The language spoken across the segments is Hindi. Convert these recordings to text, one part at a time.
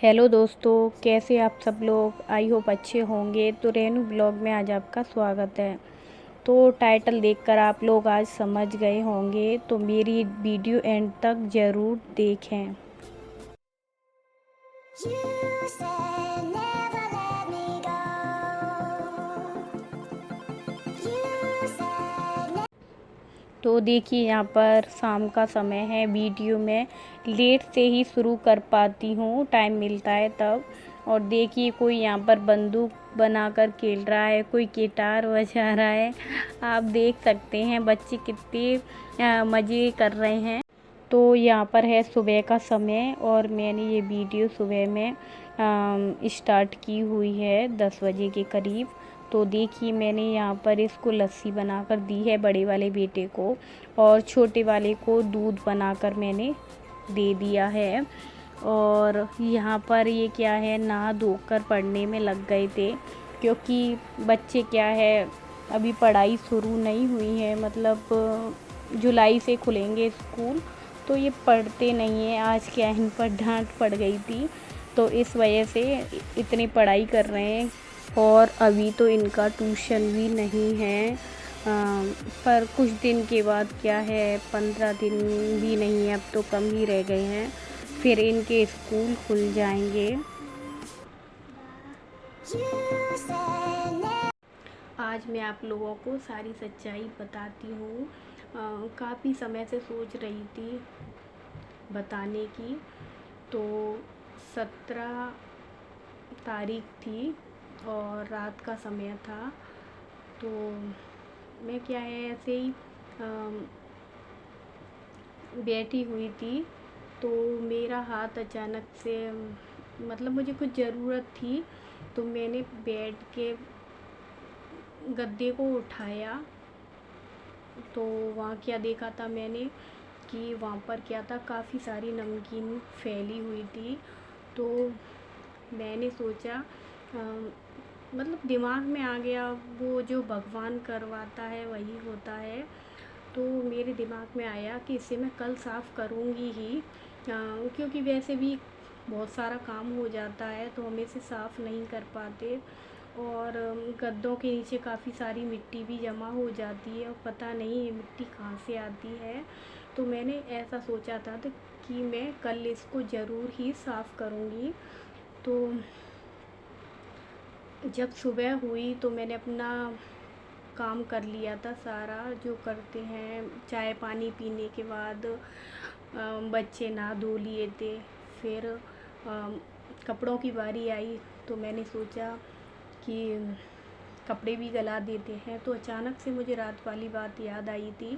हेलो दोस्तों, कैसे आप सब लोग। आई होप अच्छे होंगे। तो रेनू ब्लॉग में आज आपका स्वागत है। तो टाइटल देखकर आप लोग आज समझ गए होंगे, तो मेरी वीडियो एंड तक ज़रूर देखें। You said never let me go. You said तो देखिए, यहाँ पर शाम का समय है। वीडियो में लेट से ही शुरू कर पाती हूँ, टाइम मिलता है तब। और देखिए, कोई यहाँ पर बंदूक बनाकर खेल रहा है, कोई गिटार बजा रहा है। आप देख सकते हैं बच्चे कितने मज़े कर रहे हैं। तो यहाँ पर है सुबह का समय और मैंने ये वीडियो सुबह में स्टार्ट की हुई है 10 बजे के करीब। तो देखिए, मैंने यहाँ पर इसको लस्सी बनाकर दी है बड़े वाले बेटे को, और छोटे वाले को दूध बनाकर मैंने दे दिया है। और यहाँ पर ये क्या है, नहा धोकर पढ़ने में लग गए थे, क्योंकि बच्चे क्या है, अभी पढ़ाई शुरू नहीं हुई है। मतलब जुलाई से खुलेंगे स्कूल, तो ये पढ़ते नहीं हैं। आज क्या इन पर डांट पड़ गई थी, तो इस वजह से इतनी पढ़ाई कर रहे हैं। और अभी तो इनका ट्यूशन भी नहीं है, पर कुछ दिन के बाद क्या है, 15 दिन भी नहीं है, अब तो कम ही रह गए हैं, फिर इनके स्कूल खुल जाएंगे। you said never. आज मैं आप लोगों को सारी सच्चाई बताती हूँ। काफ़ी समय से सोच रही थी बताने की। तो 17 तारीख थी और रात का समय था। तो मैं क्या है, ऐसे ही बैठी हुई थी, तो मेरा हाथ अचानक से, मतलब मुझे कुछ ज़रूरत थी, तो मैंने बेड के गद्दे को उठाया। तो वहाँ क्या देखा था मैंने कि वहाँ पर क्या था, काफ़ी सारी नमकीन फैली हुई थी। तो मैंने सोचा, मतलब दिमाग में आ गया, वो जो भगवान करवाता है वही होता है। तो मेरे दिमाग में आया कि इसे मैं कल साफ़ करूँगी ही, क्योंकि वैसे भी बहुत सारा काम हो जाता है, तो हम इसे साफ़ नहीं कर पाते। और गद्दों के नीचे काफ़ी सारी मिट्टी भी जमा हो जाती है, और पता नहीं ये मिट्टी कहाँ से आती है। तो मैंने ऐसा सोचा था तो कि मैं कल इसको ज़रूर ही साफ़ करूँगी। तो जब सुबह हुई तो मैंने अपना काम कर लिया था सारा, जो करते हैं चाय पानी पीने के बाद। बच्चे नहा धो लिए थे, फिर कपड़ों की बारी आई, तो मैंने सोचा कि कपड़े भी गला देते हैं। तो अचानक से मुझे रात वाली बात याद आई थी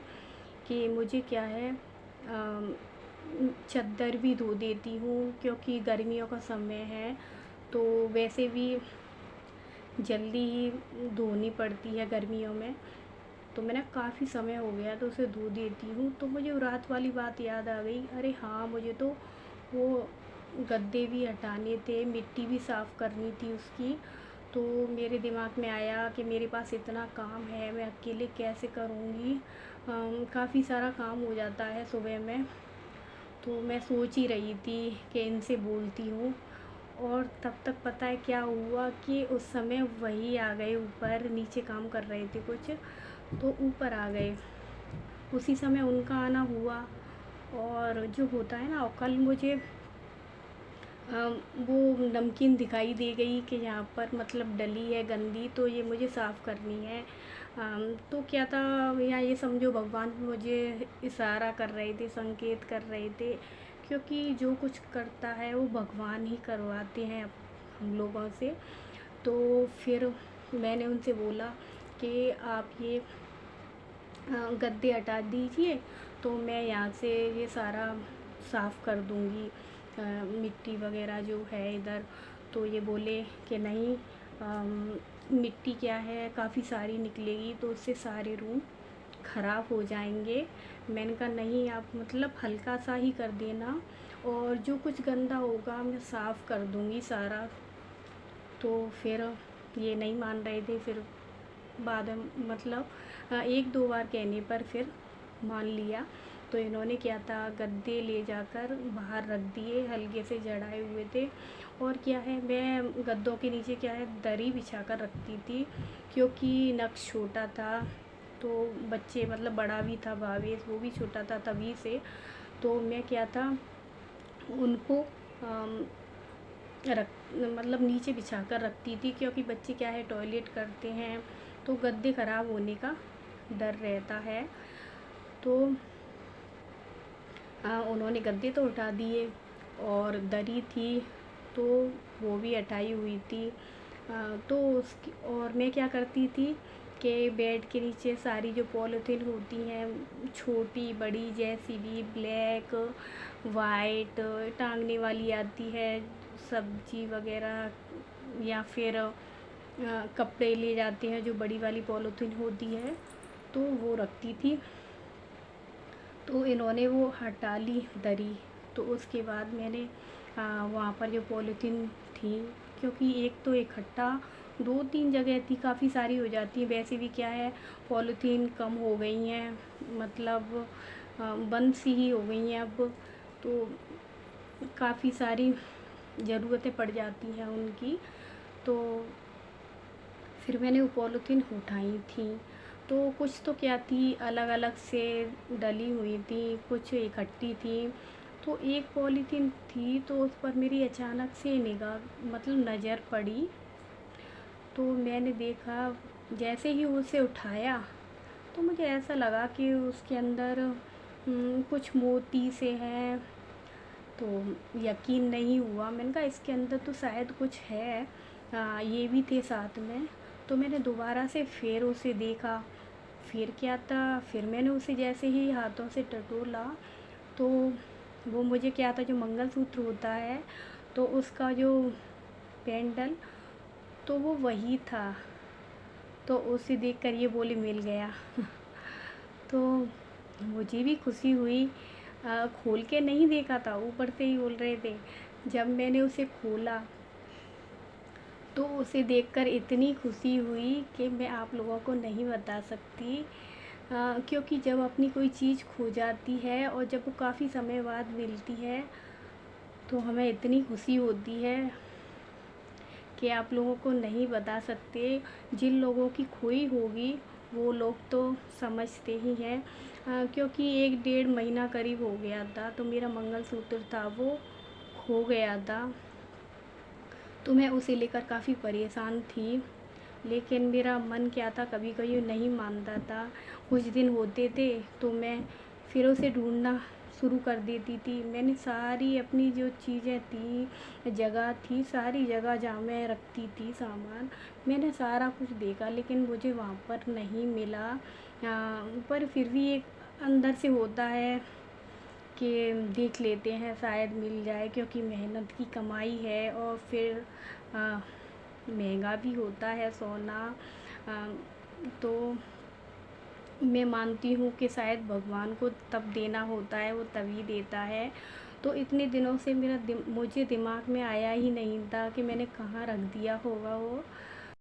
कि मुझे क्या है, चद्दर भी धो देती हूँ, क्योंकि गर्मियों का समय है, तो वैसे भी जल्दी ही धोनी पड़ती है गर्मियों में। तो मैंने काफ़ी समय हो गया तो उसे धो देती हूँ। तो मुझे वो रात वाली बात याद आ गई, अरे हाँ, मुझे तो वो गद्दे भी हटाने थे, मिट्टी भी साफ़ करनी थी उसकी। तो मेरे दिमाग में आया कि मेरे पास इतना काम है, मैं अकेले कैसे करूँगी। काफ़ी सारा काम हो जाता है सुबह में। तो मैं सोच ही रही थी कि इनसे बोलती हूँ। और तब तक पता है क्या हुआ कि उस समय वही आ गए ऊपर, नीचे काम कर रहे थे कुछ, तो ऊपर आ गए। उसी समय उनका आना हुआ। और जो होता है ना, और कल मुझे वो नमकीन दिखाई दे गई कि यहाँ पर मतलब डली है गंदी, तो ये मुझे साफ़ करनी है। तो क्या था, या ये समझो भगवान मुझे इशारा कर रहे थे, संकेत कर रहे थे, क्योंकि जो कुछ करता है वो भगवान ही करवाते हैं हम लोगों से। तो फिर मैंने उनसे बोला कि आप ये गद्दे हटा दीजिए, तो मैं यहाँ से ये सारा साफ़ कर दूँगी, मिट्टी वगैरह जो है इधर। तो ये बोले कि नहीं, मिट्टी क्या है, काफ़ी सारी निकलेगी, तो उससे सारे रूम ख़राब हो जाएंगे। मैंने कहा नहीं, आप मतलब हल्का सा ही कर देना, और जो कुछ गंदा होगा मैं साफ़ कर दूँगी सारा। तो फिर ये नहीं मान रहे थे। फिर बाद में मतलब 1-2 बार कहने पर फिर मान लिया। तो इन्होंने क्या था, गद्दे ले जाकर बाहर रख दिए, हल्के से जड़ाए हुए थे। और क्या है, मैं गद्दों के नीचे क्या है दरी बिछा कर रखती थी, क्योंकि नक्श छोटा था, तो बच्चे मतलब बड़ा भी था भावेश, वो भी छोटा था तभी से। तो मैं क्या था, उनको रख मतलब नीचे बिछा कर रखती थी, क्योंकि बच्चे क्या है टॉयलेट करते हैं तो गद्दे ख़राब होने का डर रहता है। तो उन्होंने गद्दे तो उठा दिए, और दरी थी तो वो भी हटाई हुई थी। तो उसकी और मैं क्या करती थी कि बेड के नीचे सारी जो पॉलीथीन होती हैं, छोटी बड़ी जैसी भी, ब्लैक वाइट टांगने वाली आती है, सब्जी वगैरह, या फिर कपड़े ले जाते हैं जो बड़ी वाली पॉलीथीन होती है, तो वो रखती थी। तो इन्होंने वो हटा ली दरी। तो उसके बाद मैंने वहाँ पर जो पॉलीथीन थी, क्योंकि एक तो इकट्ठा 2-3 जगह थी, काफ़ी सारी हो जाती है, वैसे भी क्या है पॉलीथीन कम हो गई हैं, मतलब बंद सी ही हो गई हैं अब। तो काफ़ी सारी ज़रूरतें पड़ जाती हैं उनकी। तो फिर मैंने वो पॉलीथीन उठाई थी, तो कुछ तो क्या थी अलग अलग से डली हुई थी, कुछ इकट्ठी थी। तो एक पॉलीथीन थी, तो उस पर मेरी अचानक से निगाह मतलब नज़र पड़ी। तो मैंने देखा, जैसे ही उसे उठाया तो मुझे ऐसा लगा कि उसके अंदर कुछ मोती से हैं। तो यकीन नहीं हुआ, मैंने कहा इसके अंदर तो शायद कुछ है। ये भी थे साथ में। तो मैंने दोबारा से फिर उसे देखा, फिर क्या था, फिर मैंने उसे जैसे ही हाथों से टटोला, तो वो मुझे क्या था, जो मंगलसूत्र होता है तो उसका जो पेंडल, तो वो वही था। तो उसे देखकर ये बोली मिल गया। तो मुझे भी खुशी हुई। खोल के नहीं देखा था, ऊपर से ही बोल रहे थे। जब मैंने उसे खोला तो उसे देखकर इतनी खुशी हुई कि मैं आप लोगों को नहीं बता सकती। क्योंकि जब अपनी कोई चीज़ खो जाती है और जब वो काफ़ी समय बाद मिलती है, तो हमें इतनी खुशी होती है कि आप लोगों को नहीं बता सकते। जिन लोगों की खोई होगी वो लोग तो समझते ही हैं। क्योंकि 1 डेढ़ महीना करीब हो गया था, तो मेरा मंगलसूत्र था वो खो गया था। तो मैं उसे लेकर काफ़ी परेशान थी, लेकिन मेरा मन क्या था, कभी कभी नहीं मानता था। कुछ दिन होते थे तो मैं फिर उसे ढूंढना शुरू कर देती थी। मैंने सारी अपनी जो चीज़ें थी, जगह थी, सारी जगह जहाँ मैं रखती थी सामान, मैंने सारा कुछ देखा, लेकिन मुझे वहाँ पर नहीं मिला। पर फिर भी एक अंदर से होता है कि देख लेते हैं शायद मिल जाए, क्योंकि मेहनत की कमाई है, और फिर महंगा भी होता है सोना। आ, तो मैं मानती हूँ कि शायद भगवान को तब देना होता है, वो तभी देता है। तो इतने दिनों से मुझे दिमाग में आया ही नहीं था कि मैंने कहाँ रख दिया होगा वो।